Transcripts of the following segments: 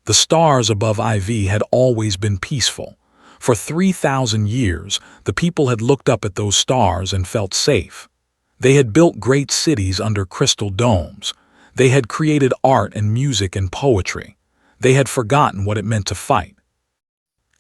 The stars above IV had always been peaceful. For 3,000 years, the people had looked up at those stars and felt safe. They had built great cities under crystal domes. They had created art and music and poetry. They had forgotten what it meant to fight.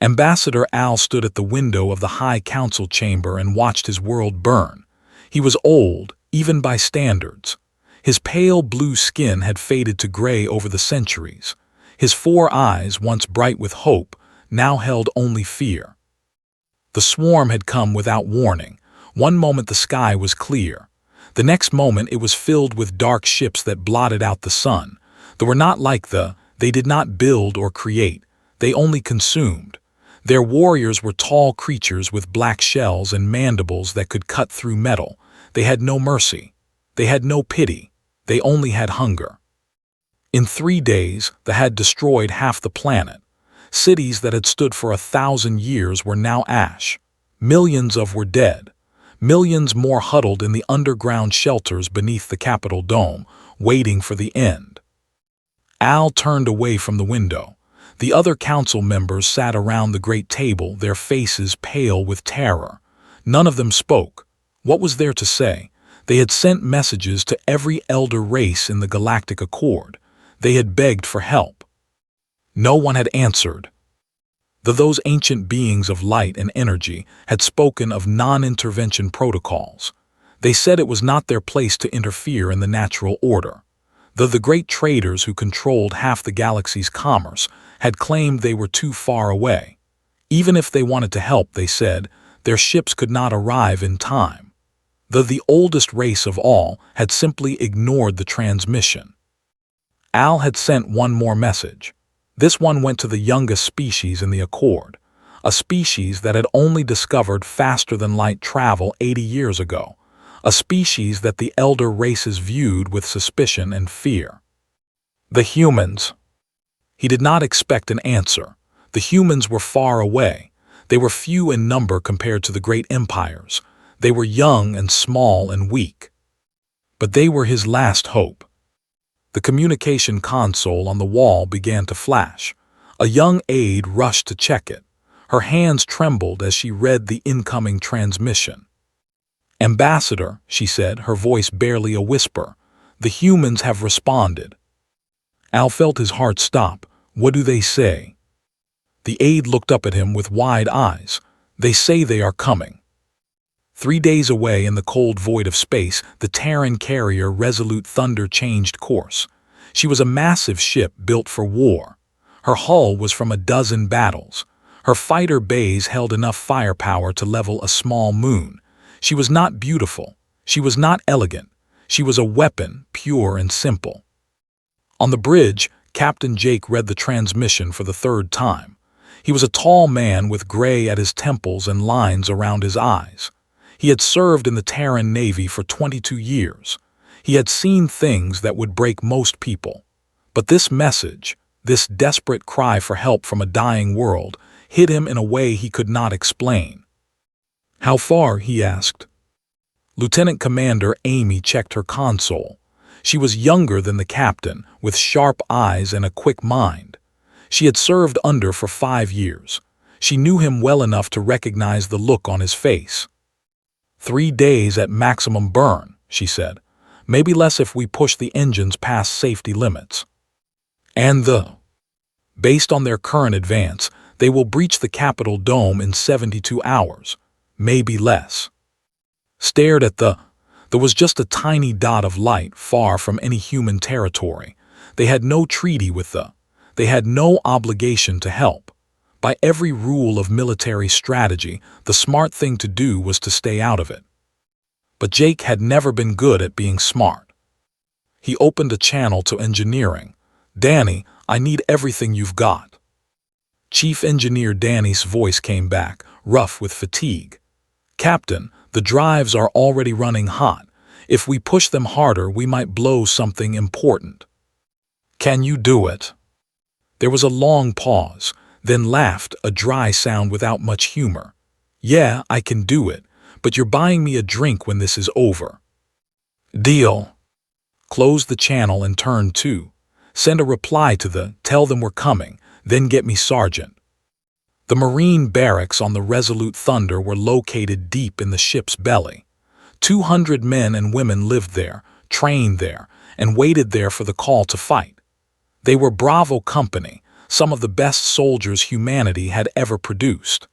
Ambassador Al stood at the window of the High Council chamber and watched his world burn. He was old, even by standards. His pale blue skin had faded to gray over the centuries. His 4 eyes, once bright with hope, now held only fear. The swarm had come without warning. One moment the sky was clear. The next moment it was filled with dark ships that blotted out the sun. They were not like they did not build or create. They only consumed. Their warriors were tall creatures with black shells and mandibles that could cut through metal. They had no mercy. They had no pity. They only had hunger. In 3 days, they had destroyed half the planet. Cities that had stood for 1,000 years were now ash. Millions were dead. Millions more huddled in the underground shelters beneath the Capitol dome, waiting for the end. Al turned away from the window. The other council members sat around the great table, their faces pale with terror. None of them spoke. What was there to say? They had sent messages to every elder race in the Galactic Accord. They had begged for help. No one had answered. Those ancient beings of light and energy had spoken of non-intervention protocols. They said it was not their place to interfere in the natural order. The great traders who controlled half the galaxy's commerce had claimed they were too far away. Even if they wanted to help, they said, their ships could not arrive in time. The oldest race of all had simply ignored the transmission. Al had sent one more message. This one went to the youngest species in the Accord, a species that had only discovered faster-than-light travel 80 years ago, a species that the elder races viewed with suspicion and fear. The humans. He did not expect an answer. The humans were far away. They were few in number compared to the great empires. They were young and small and weak. But they were his last hope. The communication console on the wall began to flash. A young aide rushed to check it. Her hands trembled as she read the incoming transmission. "Ambassador," she said, her voice barely a whisper, "the humans have responded." Al felt his heart stop. What do they say? The aide looked up at him with wide eyes. They say they are coming. 3 days away in the cold void of space, the Terran carrier Resolute Thunder changed course. She was a massive ship built for war. Her hull was from a dozen battles. Her fighter bays held enough firepower to level a small moon. She was not beautiful. She was not elegant. She was a weapon, pure and simple. On the bridge, Captain Jake read the transmission for the 3rd time. He was a tall man with gray at his temples and lines around his eyes. He had served in the Terran Navy for 22 years. He had seen things that would break most people. But this message, this desperate cry for help from a dying world, hit him in a way he could not explain. "How far?" he asked. Lieutenant Commander Amy checked her console. She was younger than the captain, with sharp eyes and a quick mind. She had served under for 5 years. She knew him well enough to recognize the look on his face. 3 days at maximum burn, she said. Maybe less if we push the engines past safety limits. And based on their current advance, they will breach the Capitol dome in 72 hours, maybe less. Stared at there was just a tiny dot of light far from any human territory. They had no treaty with they had no obligation to help. By every rule of military strategy, the smart thing to do was to stay out of it. But Jake had never been good at being smart. He opened a channel to engineering. "Danny, I need everything you've got." Chief Engineer Danny's voice came back, rough with fatigue. "Captain, the drives are already running hot. If we push them harder, we might blow something important." "Can you do it?" There was a long pause, then laughed, a dry sound without much humor. "Yeah, I can do it, but you're buying me a drink when this is over." "Deal." Closed the channel and turned to. Send a reply to the, tell them we're coming, then get me Sergeant. The Marine barracks on the Resolute Thunder were located deep in the ship's belly. 200 men and women lived there, trained there, and waited there for the call to fight. They were Bravo Company, some of the best soldiers humanity had ever produced.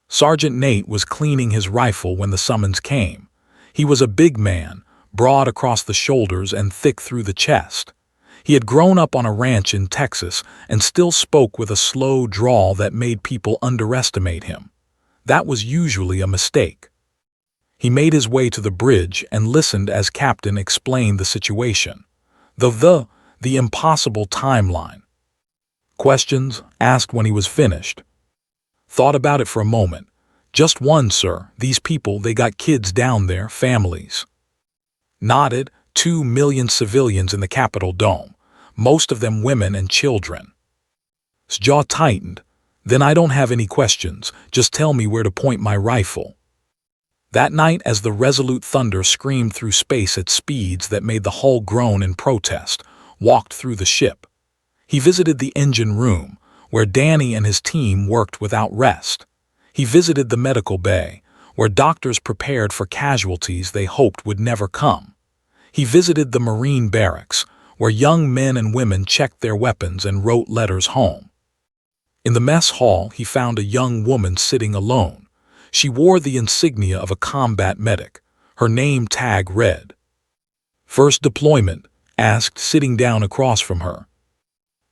Sergeant Nate was cleaning his rifle when the summons came. He was a big man, broad across the shoulders and thick through the chest. He had grown up on a ranch in Texas and still spoke with a slow drawl that made people underestimate him. That was usually a mistake. He made his way to the bridge and listened as Captain explained the situation. The impossible timeline. Questions asked when he was finished. Thought about it for a moment. Just one, sir. These people, they got kids down there, families. Nodded. 2 million civilians in the Capitol dome, most of them women and children. His jaw tightened. Then I don't have any questions, just tell me where to point my rifle. That night, as the Resolute Thunder screamed through space at speeds that made the hull groan in protest, walked through the ship. He visited the engine room, where Danny and his team worked without rest. He visited the medical bay, where doctors prepared for casualties they hoped would never come. He visited the Marine barracks, where young men and women checked their weapons and wrote letters home. In the mess hall, he found a young woman sitting alone. She wore the insignia of a combat medic. Her name tag read. First deployment, asked, sitting down across from her.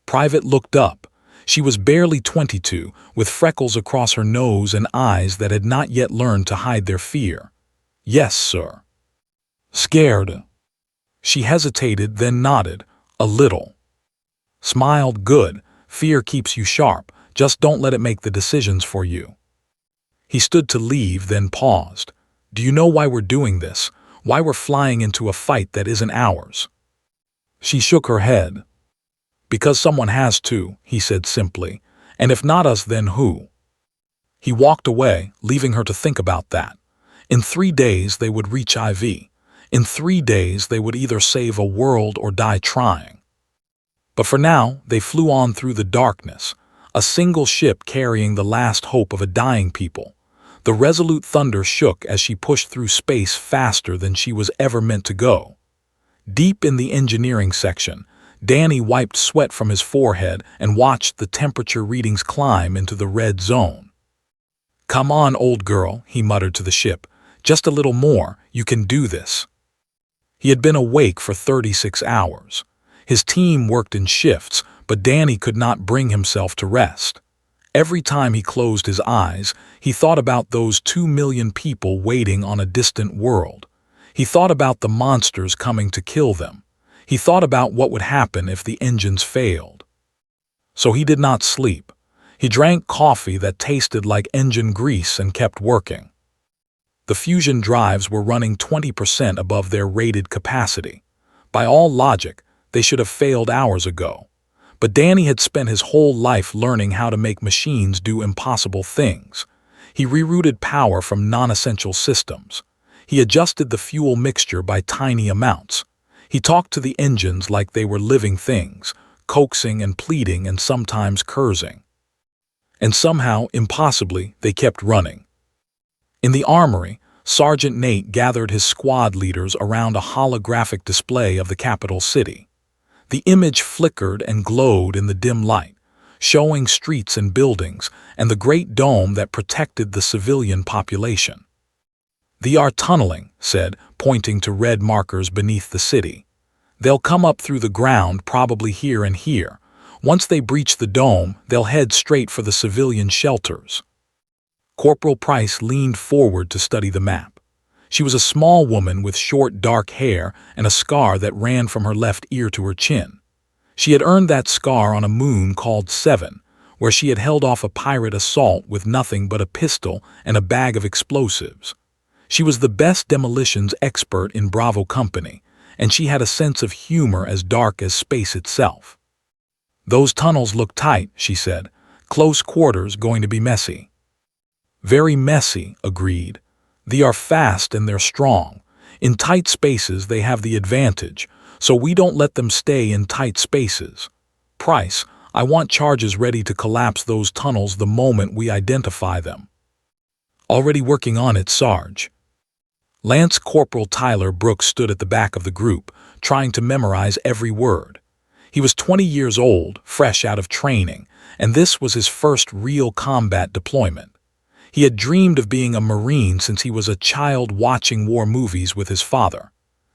Private looked up. She was barely 22, with freckles across her nose and eyes that had not yet learned to hide their fear. Yes, sir. Scared. She hesitated, then nodded, a little. Smiled, good. Fear keeps you sharp. Just don't let it make the decisions for you. He stood to leave, then paused. Do you know why we're doing this? Why we're flying into a fight that isn't ours? She shook her head. Because someone has to, he said simply. And if not us, then who? He walked away, leaving her to think about that. In 3 days, they would reach IV. In 3 days, they would either save a world or die trying. But for now, they flew on through the darkness, a single ship carrying the last hope of a dying people. The Resolute Thunder shook as she pushed through space faster than she was ever meant to go. Deep in the engineering section, Danny wiped sweat from his forehead and watched the temperature readings climb into the red zone. Come on, old girl, he muttered to the ship. Just a little more, you can do this. He had been awake for 36 hours. His team worked in shifts, but Danny could not bring himself to rest. Every time he closed his eyes, he thought about those 2 million people waiting on a distant world. He thought about the monsters coming to kill them. He thought about what would happen if the engines failed. So he did not sleep. He drank coffee that tasted like engine grease and kept working. The fusion drives were running 20% above their rated capacity. By all logic, they should have failed hours ago. But Danny had spent his whole life learning how to make machines do impossible things. He rerouted power from non-essential systems. He adjusted the fuel mixture by tiny amounts. He talked to the engines like they were living things, coaxing and pleading and sometimes cursing. And somehow, impossibly, they kept running. In the armory, Sergeant Nate gathered his squad leaders around a holographic display of the capital city. The image flickered and glowed in the dim light, showing streets and buildings and the great dome that protected the civilian population. "They are tunneling," said, pointing to red markers beneath the city. "They'll come up through the ground, probably here and here. Once they breach the dome, they'll head straight for the civilian shelters." Corporal Price leaned forward to study the map. She was a small woman with short, dark hair and a scar that ran from her left ear to her chin. She had earned that scar on a moon called Seven, where she had held off a pirate assault with nothing but a pistol and a bag of explosives. She was the best demolitions expert in Bravo Company, and she had a sense of humor as dark as space itself. "Those tunnels look tight," she said. "Close quarters going to be messy." "Very messy," agreed. "They are fast and they're strong. In tight spaces they have the advantage. so we don't let them stay in tight spaces. Price, I want charges ready to collapse those tunnels the moment we identify them. Already working on it, Sarge. Lance Corporal Tyler Brooks stood at the back of the group, trying to memorize every word. He was 20 years old, fresh out of training, and this was his first real combat deployment. He had dreamed of being a Marine since he was a child watching war movies with his father.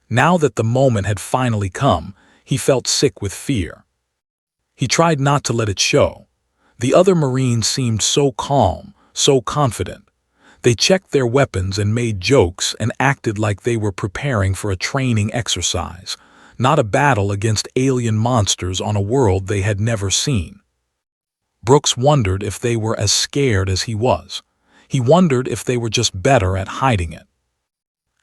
Now that the moment had finally come, he felt sick with fear. He tried not to let it show. The other Marines seemed so calm, so confident. They checked their weapons and made jokes and acted like they were preparing for a training exercise, not a battle against alien monsters on a world they had never seen. Brooks wondered if they were as scared as he was. He wondered if they were just better at hiding it.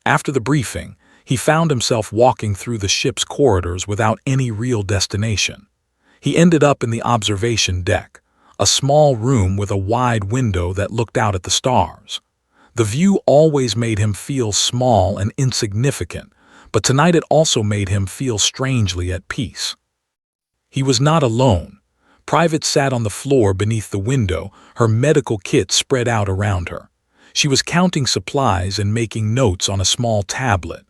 After the briefing, he found himself walking through the ship's corridors without any real destination. He ended up in the observation deck, a small room with a wide window that looked out at the stars. The view always made him feel small and insignificant, but tonight it also made him feel strangely at peace. He was not alone. Private sat on the floor beneath the window, her medical kit spread out around her. She was counting supplies and making notes on a small tablet.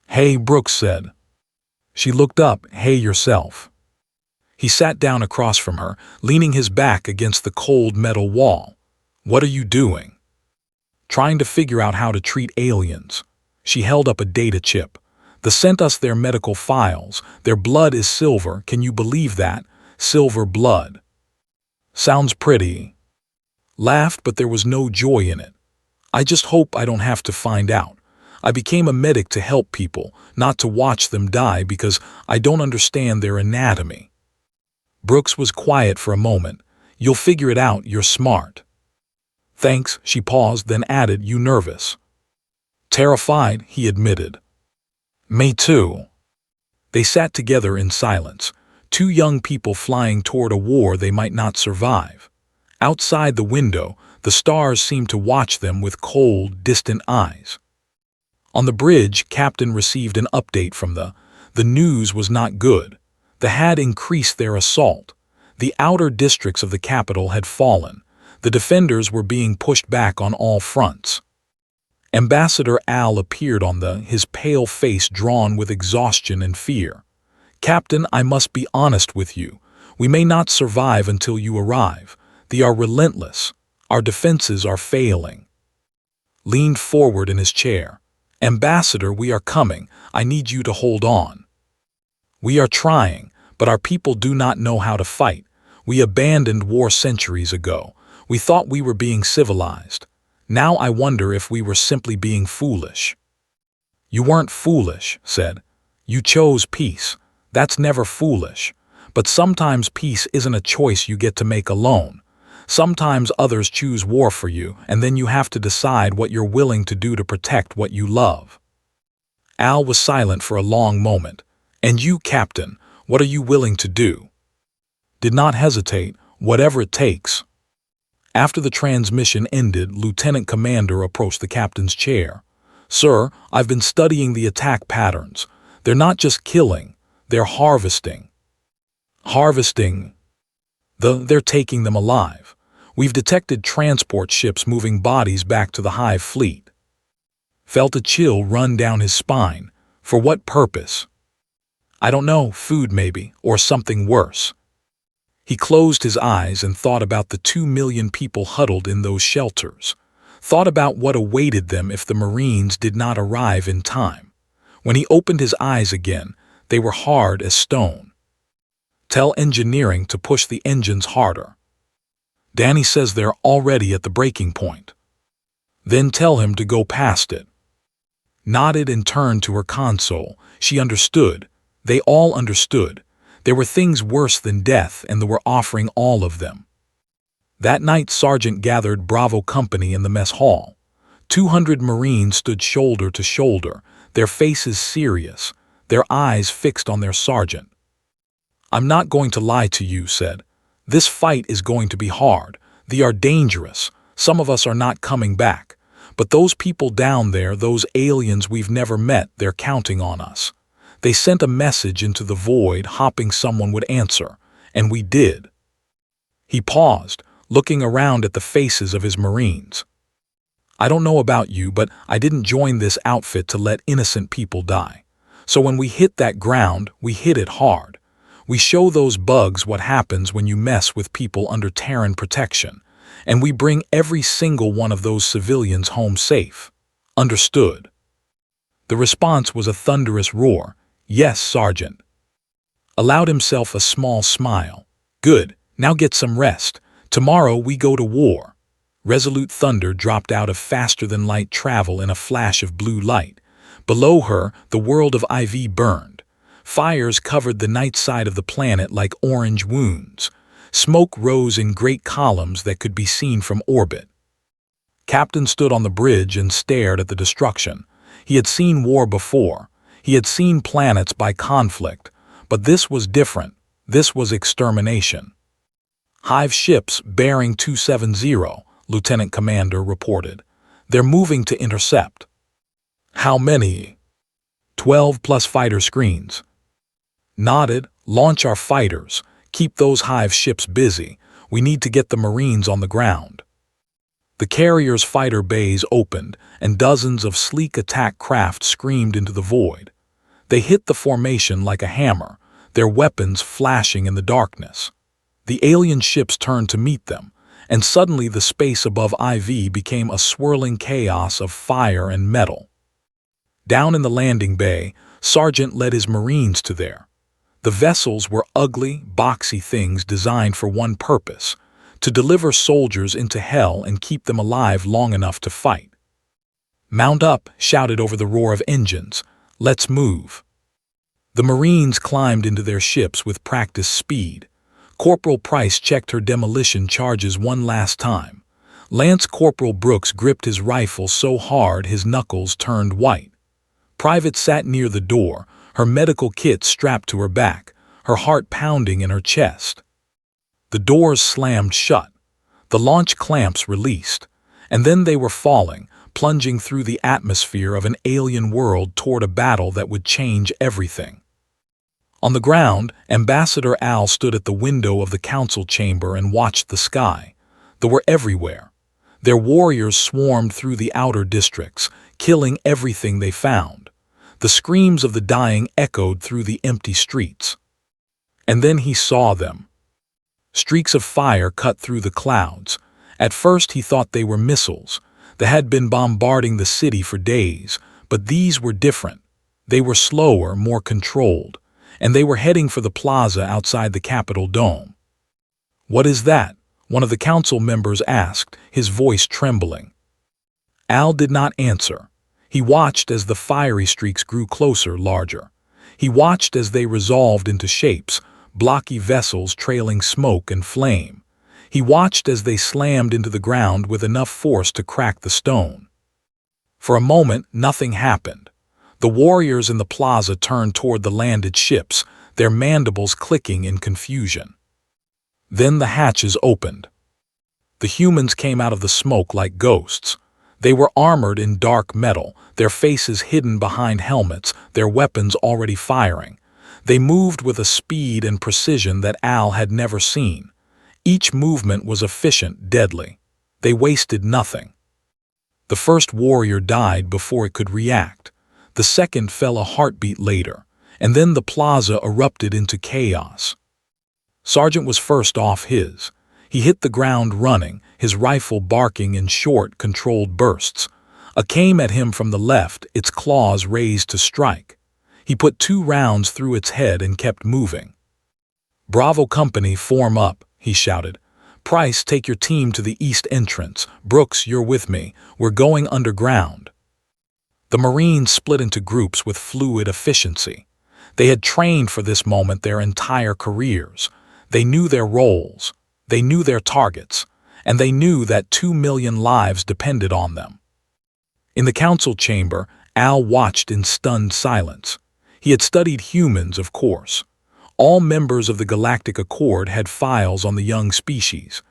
"Hey," Brooks said. She looked up. "Hey yourself." He sat down across from her, leaning his back against the cold metal wall. "What are you doing?" "Trying to figure out how to treat aliens." She held up a data chip. "They sent us their medical files. Their blood is silver. Can you believe that? Silver blood." "Sounds pretty." Laughed, but there was no joy in it. "I just hope I don't have to find out. I became a medic to help people, not to watch them die because I don't understand their anatomy." Brooks was quiet for a moment. "You'll figure it out. You're smart." "Thanks." She paused, then added, "You nervous?" "Terrified," he admitted. "Me too." They sat together in silence, two young people flying toward a war they might not survive. Outside the window, the stars seemed to watch them with cold, distant eyes. On the bridge, Captain received an update from the news was not good. They had increased their assault. The outer districts of the capital had fallen. The defenders were being pushed back on all fronts. Ambassador Al appeared on his pale face drawn with exhaustion and fear. "Captain, I must be honest with you. We may not survive until you arrive. They are relentless. Our defenses are failing." Leaned forward in his chair. "Ambassador, we are coming. I need you to hold on. We are trying, but our people do not know how to fight. We abandoned war centuries ago. We thought we were being civilized. Now I wonder if we were simply being foolish." "You weren't foolish," said. "You chose peace. That's never foolish. But sometimes peace isn't a choice you get to make alone. Sometimes others choose war for you, and then you have to decide what you're willing to do to protect what you love." Al was silent for a long moment. "And you, Captain, what are you willing to do?" "Did not hesitate, whatever it takes." After the transmission ended, Lieutenant Commander approached the captain's chair. "Sir, I've been studying the attack patterns. They're not just killing, they're harvesting." "Harvesting?" They're taking them alive. We've detected transport ships moving bodies back to the Hive fleet." Felt a chill run down his spine. "For what purpose?" "I don't know, food maybe, or something worse." He closed his eyes and thought about the 2 million people huddled in those shelters. Thought about what awaited them if the Marines did not arrive in time. When he opened his eyes again, they were hard as stone. "Tell engineering to push the engines harder. Danny says they're already at the breaking point." "Then tell him to go past it." Nodded and turned to her console. She understood. They all understood. There were things worse than death, and they were offering all of them. That night, Sergeant gathered Bravo Company in the mess hall. 200 Marines stood shoulder to shoulder, their faces serious, their eyes fixed on their sergeant. "I'm not going to lie to you," said. "This fight is going to be hard. They are dangerous. Some of us are not coming back. But those people down there, those aliens we've never met, they're counting on us. They sent a message into the void, hoping someone would answer, and we did. He paused, looking around at the faces of his Marines. I don't know about you, but I didn't join this outfit to let innocent people die. So when we hit that ground, we hit it hard. We show those bugs what happens when you mess with people under Terran protection, and we bring every single one of those civilians home safe. Understood. The response was a thunderous roar. Yes, Sergeant. Allowed himself a small smile. Good, now get some rest. Tomorrow we go to war. Resolute thunder dropped out of faster-than-light travel in a flash of blue light. Below her, the world of IV burned. Fires covered the night side of the planet like orange wounds. Smoke rose in great columns that could be seen from orbit. Captain stood on the bridge and stared at the destruction. He had seen war before. He had seen planets by conflict. But this was different. This was extermination. Hive ships bearing 270, Lieutenant Commander reported. They're moving to intercept. How many? 12 plus fighter screens. Nodded. Launch our fighters. Keep those Hive ships busy. We need to get the Marines on the ground. The carrier's fighter bays opened, and dozens of sleek attack craft screamed into the void. They hit the formation like a hammer, their weapons flashing in the darkness. The alien ships turned to meet them, and suddenly the space above IV became a swirling chaos of fire and metal. Down in the landing bay, Sergeant led his Marines to there. The vessels were ugly, boxy things designed for one purpose: to deliver soldiers into hell and keep them alive long enough to fight. Mount up, shouted over the roar of engines. Let's move. The Marines climbed into their ships with practiced speed. Corporal Price checked her demolition charges one last time. Lance Corporal Brooks gripped his rifle so hard his knuckles turned white. Private sat near the door, her medical kit strapped to her back, her heart pounding in her chest. The doors slammed shut. The launch clamps released, and then they were falling, plunging through the atmosphere of an alien world toward a battle that would change everything. On the ground, Ambassador Al stood at the window of the council chamber and watched the sky. They were everywhere. Their warriors swarmed through the outer districts, killing everything they found. The screams of the dying echoed through the empty streets. And then he saw them. Streaks of fire cut through the clouds. At first he thought they were missiles. They had been bombarding the city for days, but these were different. They were slower, more controlled, and they were heading for the plaza outside the Capitol dome. "What is that?" one of the council members asked, his voice trembling. Al did not answer. He watched as the fiery streaks grew closer, larger. He watched as they resolved into shapes, blocky vessels trailing smoke and flame. He watched as they slammed into the ground with enough force to crack the stone. For a moment, nothing happened. The warriors in the plaza turned toward the landed ships, their mandibles clicking in confusion. Then the hatches opened. The humans came out of the smoke like ghosts. They were armored in dark metal, their faces hidden behind helmets, their weapons already firing. They moved with a speed and precision that Al had never seen. Each movement was efficient, deadly. They wasted nothing. The first warrior died before it could react. The second fell a heartbeat later, and then the plaza erupted into chaos. Sergeant was first off his. He hit the ground running, his rifle barking in short, controlled bursts. A came at him from the left, its claws raised to strike. He put 2 rounds through its head and kept moving. "Bravo Company, form up," he shouted. "Price, take your team to the east entrance. Brooks, you're with me. We're going underground." The Marines split into groups with fluid efficiency. They had trained for this moment their entire careers. They knew their roles, they knew their targets, and they knew that 2 million lives depended on them. In the council chamber, Al watched in stunned silence. He had studied humans, of course. All members of the Galactic Accord had files on the young species.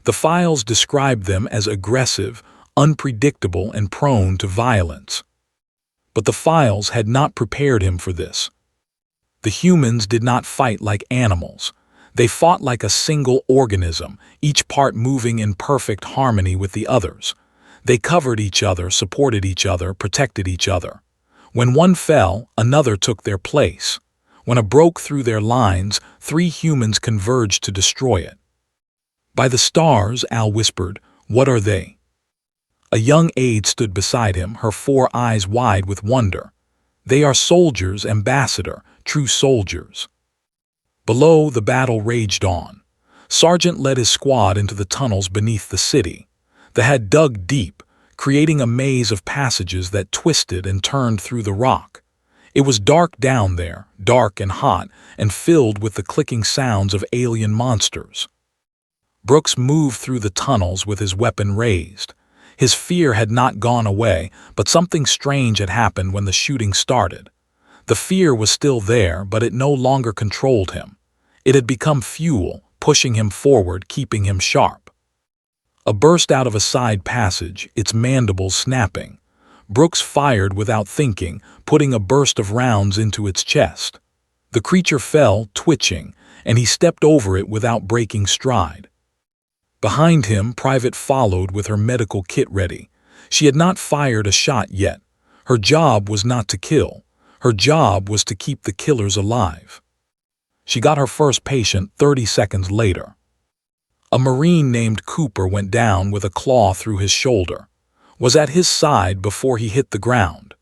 The files described them as aggressive, unpredictable, and prone to violence. But the files had not prepared him for this. The humans did not fight like animals. They fought like a single organism, each part moving in perfect harmony with the others. They covered each other, supported each other, protected each other. When one fell, another took their place. When a broke through their lines, 3 humans converged to destroy it. "By the stars," Al whispered, "what are they?" A young aide stood beside him, her 4 eyes wide with wonder. "They are soldiers, Ambassador, true soldiers." Below, the battle raged on. Sergeant led his squad into the tunnels beneath the city. They had dug deep, creating a maze of passages that twisted and turned through the rock. It was dark down there, dark and hot, and filled with the clicking sounds of alien monsters. Brooks moved through the tunnels with his weapon raised. His fear had not gone away, but something strange had happened when the shooting started. The fear was still there, but it no longer controlled him. It had become fuel, pushing him forward, keeping him sharp. A burst out of a side passage, its mandibles snapping. Brooks fired without thinking, putting a burst of rounds into its chest. The creature fell, twitching, and he stepped over it without breaking stride. Behind him, Private followed with her medical kit ready. She had not fired a shot yet. Her job was not to kill. Her job was to keep the killers alive. She got her first patient 30 seconds later. A Marine named Cooper went down with a claw through his shoulder, was at his side before he hit the ground.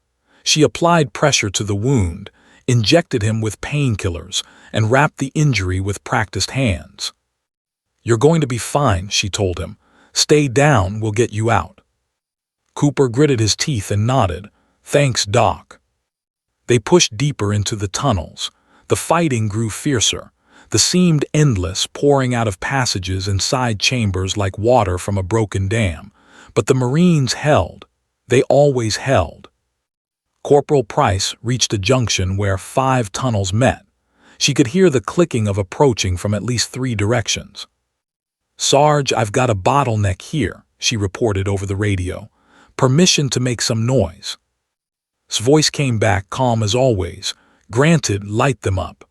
She applied pressure to the wound, injected him with painkillers, and wrapped the injury with practiced hands. "You're going to be fine," she told him. "Stay down, we'll get you out." Cooper gritted his teeth and nodded. "Thanks, Doc." They pushed deeper into the tunnels. The fighting grew fiercer. The seemed endless, pouring out of passages and side chambers like water from a broken dam. But the Marines held. They always held. Corporal Price reached a junction where 5 tunnels met. She could hear the clicking of approaching from at least 3 directions. "Sarge, I've got a bottleneck here," she reported over the radio. "Permission to make some noise." His voice came back, calm as always. "Granted, light them up."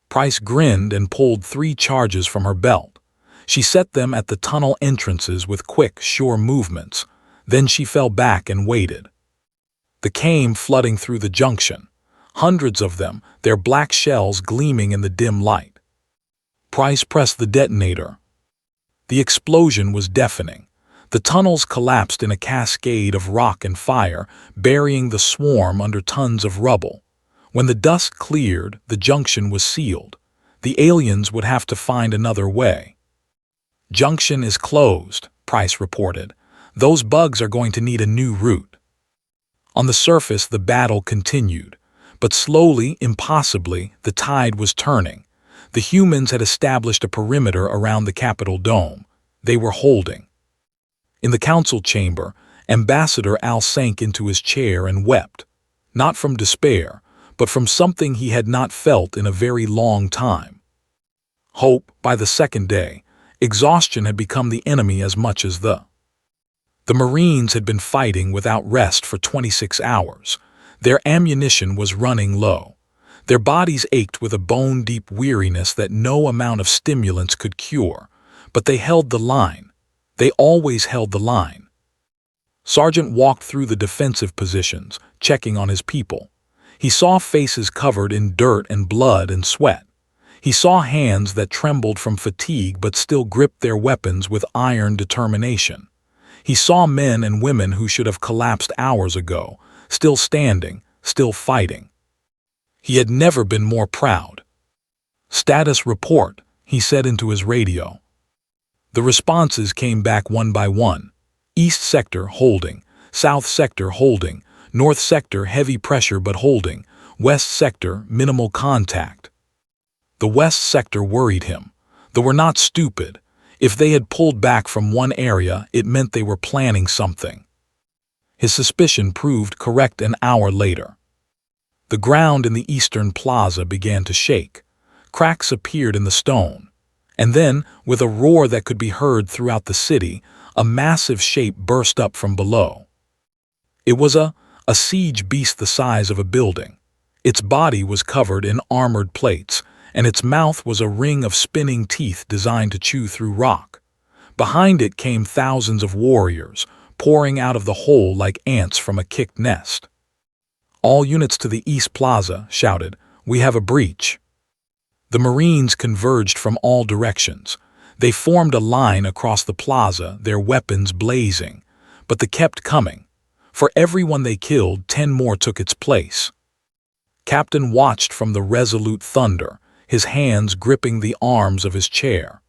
Price grinned and pulled 3 charges from her belt. She set them at the tunnel entrances with quick, sure movements. Then she fell back and waited. They came flooding through the junction. Hundreds of them, their black shells gleaming in the dim light. Price pressed the detonator. The explosion was deafening. The tunnels collapsed in a cascade of rock and fire, burying the swarm under tons of rubble. When the dust cleared, the junction was sealed. The aliens would have to find another way. "Junction is closed," Price reported. "Those bugs are going to need a new route." On the surface, the battle continued. But slowly, impossibly, the tide was turning. The humans had established a perimeter around the Capitol dome. They were holding. In the council chamber, Ambassador Al sank into his chair and wept. Not from despair, but from something he had not felt in a very long time. Hope, by the second day, exhaustion had become the enemy as much as the Marines had been fighting without rest for 26 hours. Their ammunition was running low. Their bodies ached with a bone-deep weariness that no amount of stimulants could cure. But they held the line. They always held the line. Sergeant walked through the defensive positions, checking on his people. He saw faces covered in dirt and blood and sweat. He saw hands that trembled from fatigue but still gripped their weapons with iron determination. He saw men and women who should have collapsed hours ago, still standing, still fighting. He had never been more proud. "Status report," he said into his radio. The responses came back one by one. East sector holding, South sector holding, North sector heavy pressure but holding, West sector minimal contact. The West sector worried him. They were not stupid. If they had pulled back from one area, it meant they were planning something. His suspicion proved correct an hour later. The ground in the eastern plaza began to shake. Cracks appeared in the stone. And then, with a roar that could be heard throughout the city, a massive shape burst up from below. It was a siege beast the size of a building. Its body was covered in armored plates, and its mouth was a ring of spinning teeth designed to chew through rock. Behind it came thousands of warriors, pouring out of the hole like ants from a kicked nest. "All units to the East Plaza," shouted. "We have a breach." The Marines converged from all directions. They formed a line across the plaza, their weapons blazing. But they kept coming. For every one they killed, 10 more took its place. Captain watched from the resolute thunder, his hands gripping the arms of his chair.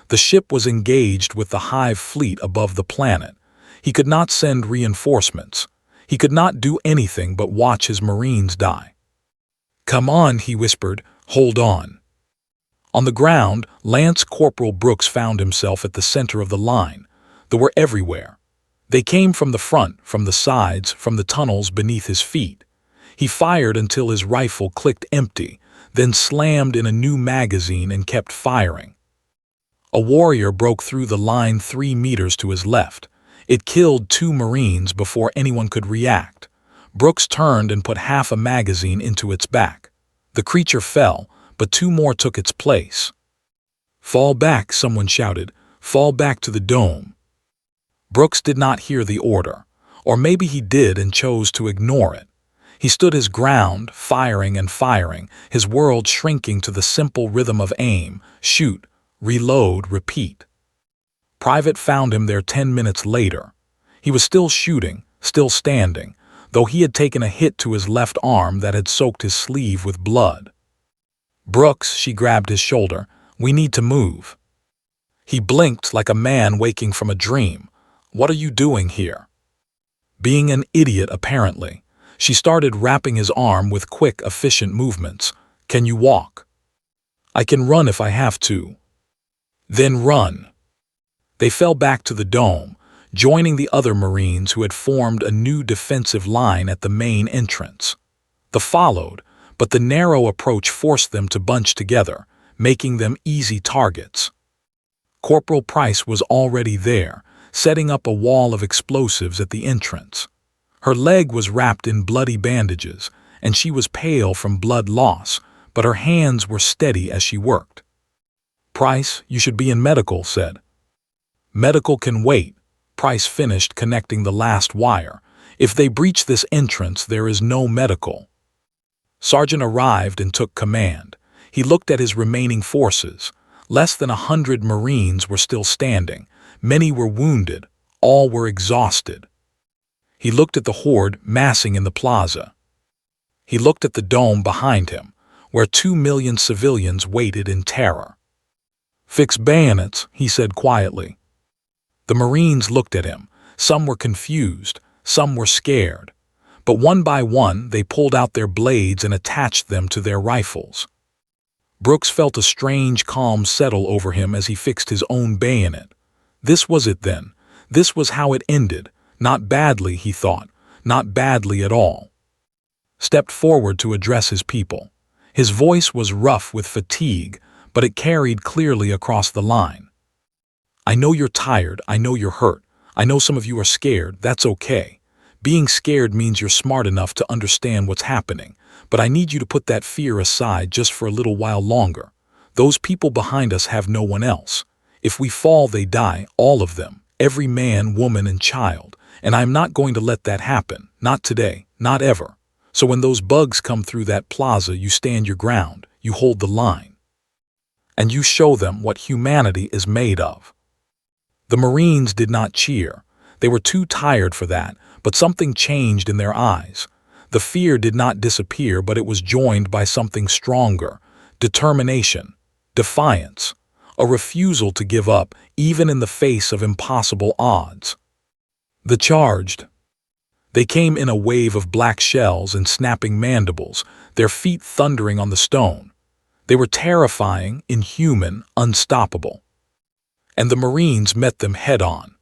The ship was engaged with the hive fleet above the planet. He could not send reinforcements. He could not do anything but watch his Marines die. "Come on," he whispered. "Hold on." On the ground, Lance Corporal Brooks found himself at the center of the line. They were everywhere. They came from the front, from the sides, from the tunnels beneath his feet. He fired until his rifle clicked empty, then slammed in a new magazine and kept firing. A warrior broke through the line 3 meters to his left. It killed 2 Marines before anyone could react. Brooks turned and put half a magazine into its back. The creature fell, but 2 more took its place. "Fall back," someone shouted. "Fall back to the dome." Brooks did not hear the order, or maybe he did and chose to ignore it. He stood his ground, firing and firing, his world shrinking to the simple rhythm of aim, shoot, reload, repeat. Private found him there 10 minutes later. He was still shooting, still standing, though he had taken a hit to his left arm that had soaked his sleeve with blood. "Brooks," she grabbed his shoulder, "we need to move." He blinked like a man waking from a dream. "What are you doing here?" Being an idiot, apparently. She started wrapping his arm with quick, efficient movements. "Can you walk?" "I can run if I have to." "Then run." They fell back to the dome, joining the other Marines who had formed a new defensive line at the main entrance. They followed, but the narrow approach forced them to bunch together, making them easy targets. Corporal Price was already there, setting up a wall of explosives at the entrance. Her leg was wrapped in bloody bandages, and she was pale from blood loss, but her hands were steady as she worked. "Price, you should be in medical," said. "Medical can wait." Price finished connecting the last wire. "If they breach this entrance, there is no medical." Sergeant arrived and took command. He looked at his remaining forces. Less than 100 Marines were still standing. Many were wounded. All were exhausted. He looked at the horde massing in the plaza. He looked at the dome behind him, where 2 million civilians waited in terror. "Fix bayonets," he said quietly. The Marines looked at him. Some were confused, some were scared. But one by one, they pulled out their blades and attached them to their rifles. Brooks felt a strange calm settle over him as he fixed his own bayonet. This was it then. This was how it ended. Not badly, he thought. Not badly at all. Stepped forward to address his people. His voice was rough with fatigue, but it carried clearly across the line. "I know you're tired. I know you're hurt. I know some of you are scared. That's okay. Being scared means you're smart enough to understand what's happening, but I need you to put that fear aside just for a little while longer. Those people behind us have no one else. If we fall, they die, all of them, every man, woman, and child, and I'm not going to let that happen, not today, not ever. So when those bugs come through that plaza, you stand your ground, you hold the line, and you show them what humanity is made of." The Marines did not cheer. They were too tired for that, but something changed in their eyes. The fear did not disappear, but it was joined by something stronger: determination, defiance, a refusal to give up, even in the face of impossible odds. They charged. They came in a wave of black shells and snapping mandibles, their feet thundering on the stone. They were terrifying, inhuman, unstoppable. And the Marines met them head-on.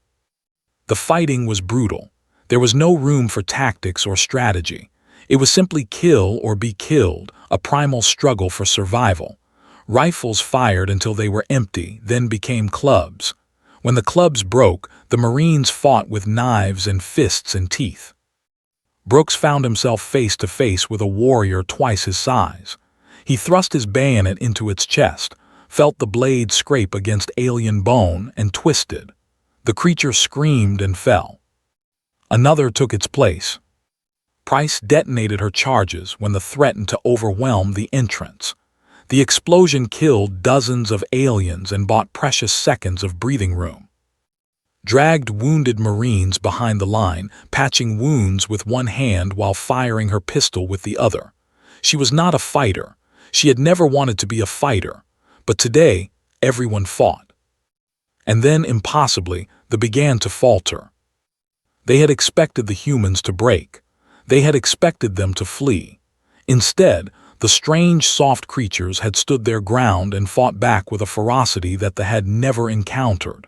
The fighting was brutal. There was no room for tactics or strategy. It was simply kill or be killed, a primal struggle for survival. Rifles fired until they were empty, then became clubs. When the clubs broke, the Marines fought with knives and fists and teeth. Brooks found himself face to face with a warrior twice his size. He thrust his bayonet into its chest, felt the blade scrape against alien bone, and twisted. The creature screamed and fell. Another took its place. Price detonated her charges when they threatened to overwhelm the entrance. The explosion killed dozens of aliens and bought precious seconds of breathing room. Dragged wounded Marines behind the line, patching wounds with one hand while firing her pistol with the other. She was not a fighter. She had never wanted to be a fighter. But today, everyone fought. And then, impossibly, they began to falter. They had expected the humans to break. They had expected them to flee. Instead, the strange, soft creatures had stood their ground and fought back with a ferocity that they had never encountered.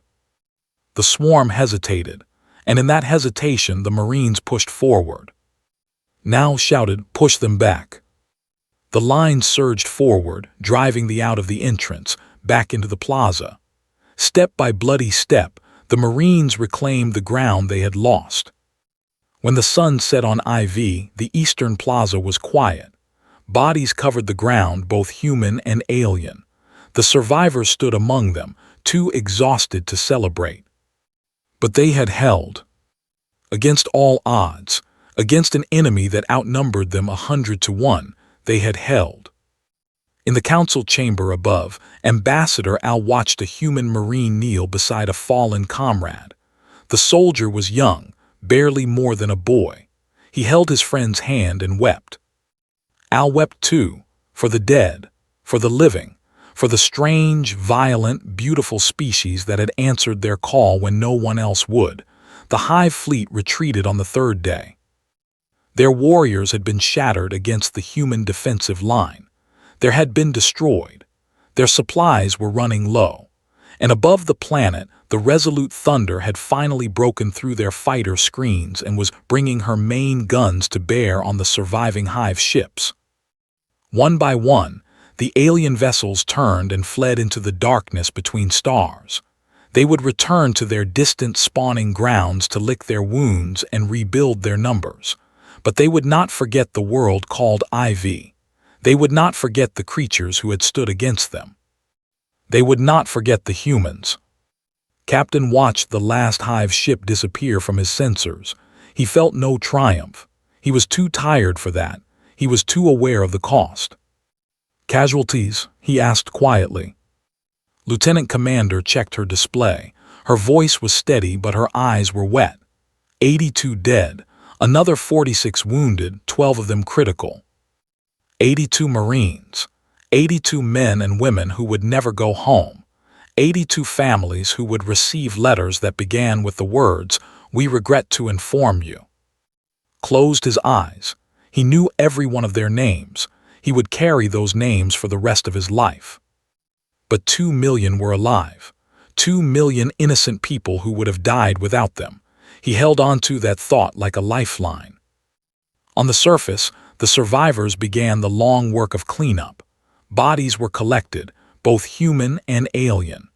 The swarm hesitated, and in that hesitation the Marines pushed forward. Now shouted, "Push them back." The line surged forward, driving them out of the entrance, back into the plaza. Step by bloody step, the Marines reclaimed the ground they had lost. When the sun set on IV, the eastern plaza was quiet. Bodies covered the ground, both human and alien. The survivors stood among them, too exhausted to celebrate. But they had held. Against all odds, against an enemy that outnumbered them 100-1, they had held. In the council chamber above, Ambassador Al watched a human Marine kneel beside a fallen comrade. The soldier was young, barely more than a boy. He held his friend's hand and wept. Al wept too, for the dead, for the living, for the strange, violent, beautiful species that had answered their call when no one else would. The Hive fleet retreated on the third day. Their warriors had been shattered against the human defensive line. They had been destroyed. Their supplies were running low. And above the planet, the resolute thunder had finally broken through their fighter screens and was bringing her main guns to bear on the surviving Hive ships. One by one, the alien vessels turned and fled into the darkness between stars. They would return to their distant spawning grounds to lick their wounds and rebuild their numbers. But they would not forget the world called IV. They would not forget the creatures who had stood against them. They would not forget the humans. Captain watched the last Hive ship disappear from his sensors. He felt no triumph. He was too tired for that. He was too aware of the cost. "Casualties?" he asked quietly. Lieutenant Commander checked her display. Her voice was steady, but her eyes were wet. 82 dead, another 46 wounded, 12 of them critical. 82 Marines, 82 men and women who would never go home, 82 families who would receive letters that began with the words, "We regret to inform you." Closed his eyes. He knew every one of their names. He would carry those names for the rest of his life. But 2 million were alive. 2 million innocent people who would have died without them. He held on to that thought like a lifeline. On the surface, the survivors began the long work of cleanup. Bodies were collected, both human and alien.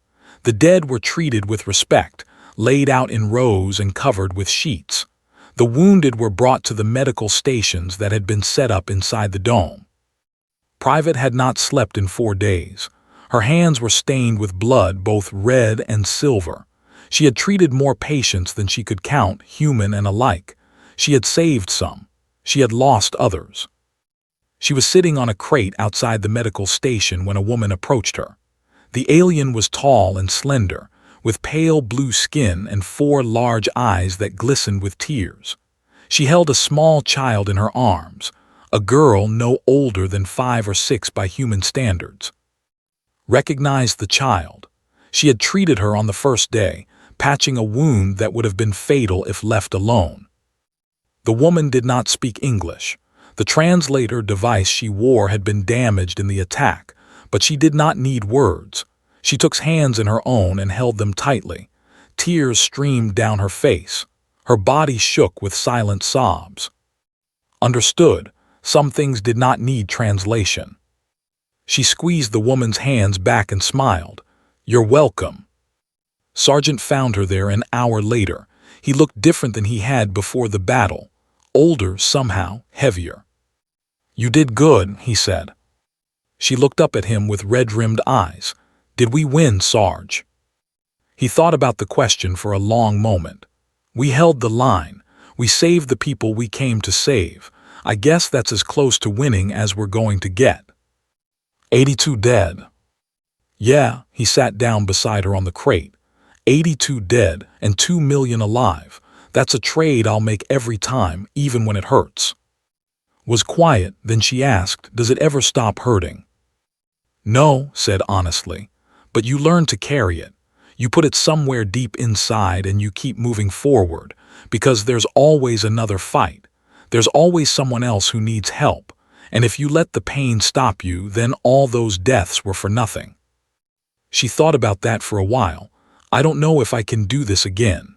The dead were treated with respect, laid out in rows and covered with sheets. The wounded were brought to the medical stations that had been set up inside the dome. Private had not slept in 4 days. Her hands were stained with blood, both red and silver. She had treated more patients than she could count, human and alike. She had saved some. She had lost others. She was sitting on a crate outside the medical station when a woman approached her. The alien was tall and slender, with pale blue skin and 4 large eyes that glistened with tears. She held a small child in her arms, a girl no older than 5 or 6 by human standards. Recognized the child. She had treated her on the first day, patching a wound that would have been fatal if left alone. The woman did not speak English. The translator device she wore had been damaged in the attack, but she did not need words. She took hands in her own and held them tightly. Tears streamed down her face. Her body shook with silent sobs. Understood, some things did not need translation. She squeezed the woman's hands back and smiled. "You're welcome." Sergeant found her there an hour later. He looked different than he had before the battle. older somehow, heavier. "You did good," he said. She looked up at him with red-rimmed eyes. "Did we win, Sarge?" He thought about the question for a long moment. "We held the line. We saved the people we came to save. I guess that's as close to winning as we're going to get." 82 dead. Yeah, he sat down beside her on the crate. 82 dead and 2 million alive. That's a trade I'll make every time, even when it hurts. Was quiet, then she asked, "Does it ever stop hurting?" "No," said honestly, "but you learn to carry it. You put it somewhere deep inside and you keep moving forward, because there's always another fight. There's always someone else who needs help, and if you let the pain stop you, then all those deaths were for nothing." She thought about that for a while. "I don't know if I can do this again."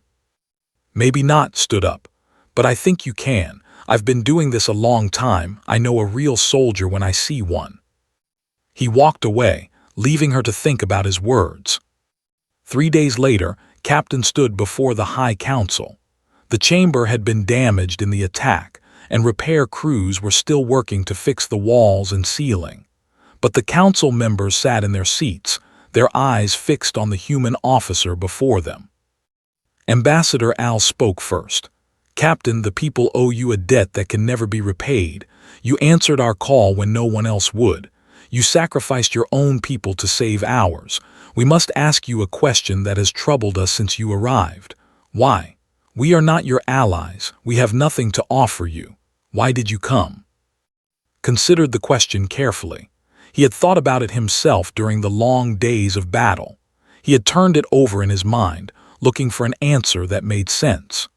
"Maybe not," stood up, "but I think you can. I've been doing this a long time. I know a real soldier when I see one." He walked away, leaving her to think about his words. 3 days later, Captain stood before the High Council. The chamber had been damaged in the attack, and repair crews were still working to fix the walls and ceiling. But the council members sat in their seats, their eyes fixed on the human officer before them. Ambassador Al spoke first. "Captain, the people owe you a debt that can never be repaid. You answered our call when no one else would. You sacrificed your own people to save ours. We must ask you a question that has troubled us since you arrived. Why? We are not your allies. We have nothing to offer you. Why did you come?" Considered the question carefully. He had thought about it himself during the long days of battle. He had turned it over in his mind, looking for an answer that made sense.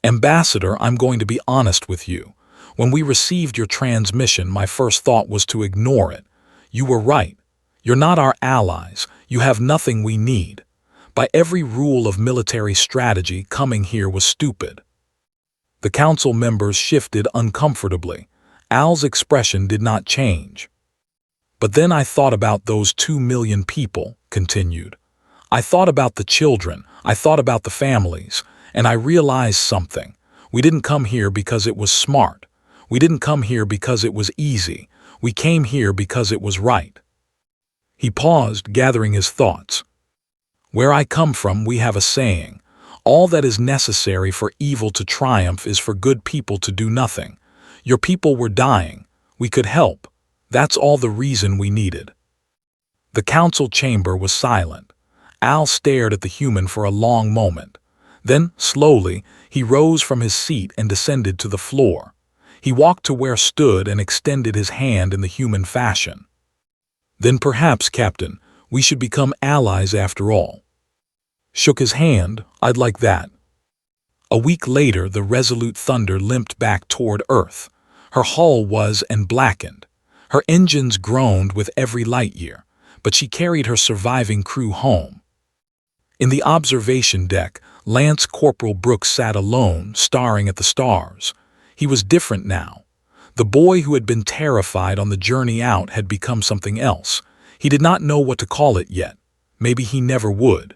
"Ambassador, I'm going to be honest with you. When we received your transmission, my first thought was to ignore it. You were right. You're not our allies. You have nothing we need. By every rule of military strategy, coming here was stupid." The council members shifted uncomfortably. Al's expression did not change. "But then I thought about those 2 million people," continued. "I thought about the children. I thought about the families. And I realized something. We didn't come here because it was smart. We didn't come here because it was easy. We came here because it was right." He paused, gathering his thoughts. "Where I come from, we have a saying. All that is necessary for evil to triumph is for good people to do nothing. Your people were dying. We could help. That's all the reason we needed." The council chamber was silent. Al stared at the human for a long moment. Then, slowly, he rose from his seat and descended to the floor. He walked to where stood and extended his hand in the human fashion. "Then perhaps, Captain, we should become allies after all." Shook his hand. "I'd like that." A week later, the Resolute Thunder limped back toward Earth. Her hull was and blackened. Her engines groaned with every light year, but she carried her surviving crew home. In the observation deck, Lance Corporal Brooks sat alone, staring at the stars. He was different now. The boy who had been terrified on the journey out had become something else. He did not know what to call it yet. Maybe he never would.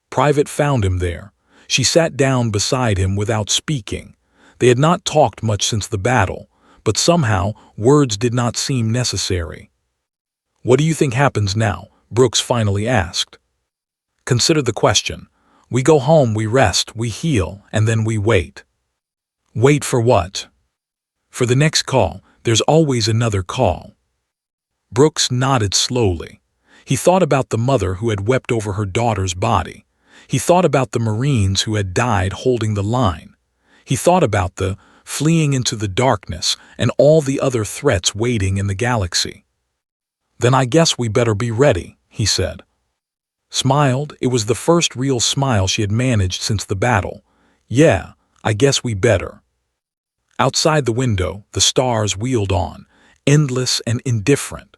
Private found him there. She sat down beside him without speaking. They had not talked much since the battle, but somehow words did not seem necessary. "What do you think happens now?" Brooks finally asked. Consider the question. We go home, we rest, we heal, and then we wait. Wait for what? For the next call. There's always another call. Brooks nodded slowly. He thought about the mother who had wept over her daughter's body. He thought about the Marines who had died holding the line. He thought about the fleeing into the darkness and all the other threats waiting in the galaxy. "Then I guess we better be ready," he said. Smiled. It was the first real smile she had managed since the battle. "Yeah, I guess we better." Outside the window, the stars wheeled on, endless and indifferent.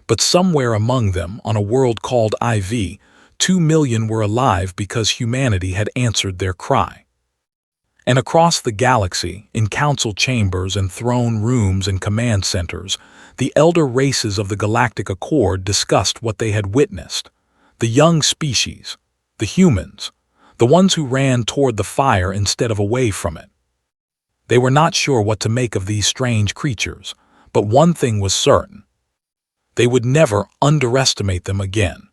But somewhere among them, on a world called IV, 2 million were alive because humanity had answered their cry. And across the galaxy, in council chambers and throne rooms and command centers, the elder races of the Galactic Accord discussed what they had witnessed. The young species, the humans, the ones who ran toward the fire instead of away from it. They were not sure what to make of these strange creatures, but one thing was certain. They would never underestimate them again.